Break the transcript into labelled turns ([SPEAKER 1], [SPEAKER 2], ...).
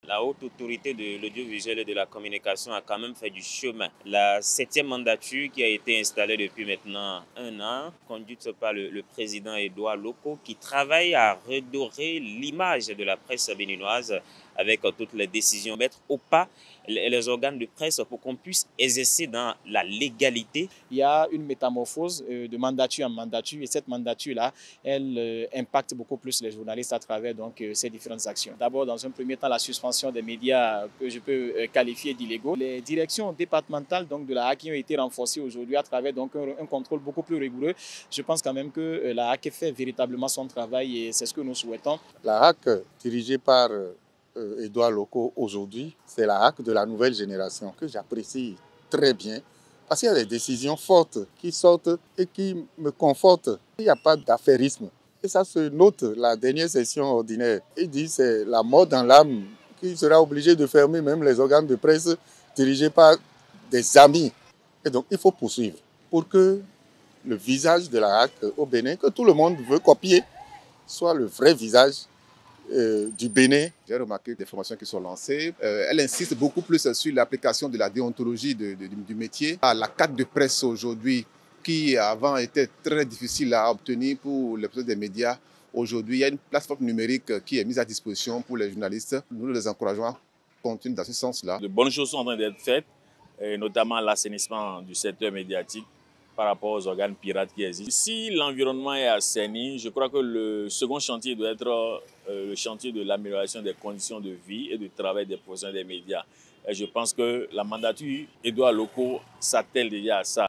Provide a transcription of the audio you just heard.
[SPEAKER 1] La haute autorité de l'audiovisuel et de la communication a quand même fait du chemin. La 7e mandature qui a été installée depuis maintenant 1 an, conduite par le président Edouard Loko, qui travaille à redorer l'image de la presse béninoise avec toutes les décisions, mettre au pas les organes de presse pour qu'on puisse exercer dans la légalité.
[SPEAKER 2] Il y a une métamorphose de mandature en mandature et cette mandature-là, elle impacte beaucoup plus les journalistes à travers ces différentes actions. D'abord, dans un premier temps, la suspension des médias que je peux qualifier d'illégaux. Les directions départementales de la HAC ont été renforcées aujourd'hui à travers un contrôle beaucoup plus rigoureux. Je pense quand même que la HAC fait véritablement son travail et c'est ce que nous souhaitons.
[SPEAKER 3] La HAC, dirigée par Edouard Loko aujourd'hui, c'est la HAC de la nouvelle génération que j'apprécie très bien parce qu'il y a des décisions fortes qui sortent et qui me confortent. Il n'y a pas d'affairisme. Et ça se note la dernière session ordinaire. Il dit que c'est la mort dans l'âme qui sera obligé de fermer même les organes de presse dirigés par des amis. Et donc il faut poursuivre pour que le visage de la HAC au Bénin, que tout le monde veut copier, soit le vrai visage du Bénin.
[SPEAKER 4] J'ai remarqué des formations qui sont lancées. Elle insiste beaucoup plus sur l'application de la déontologie du métier. La carte de presse aujourd'hui, qui avant était très difficile à obtenir pour les des médias, aujourd'hui il y a une plateforme numérique qui est mise à disposition pour les journalistes. Nous les encourageons à continuer dans ce sens-là.
[SPEAKER 5] De bonnes choses sont en train d'être faites, et notamment l'assainissement du secteur médiatique par rapport aux organes pirates qui existent. Si l'environnement est assaini, je crois que le second chantier doit être le chantier de l'amélioration des conditions de vie et de travail des professionnels des médias. Et je pense que la mandature Edouard Loko s'attelle déjà à ça.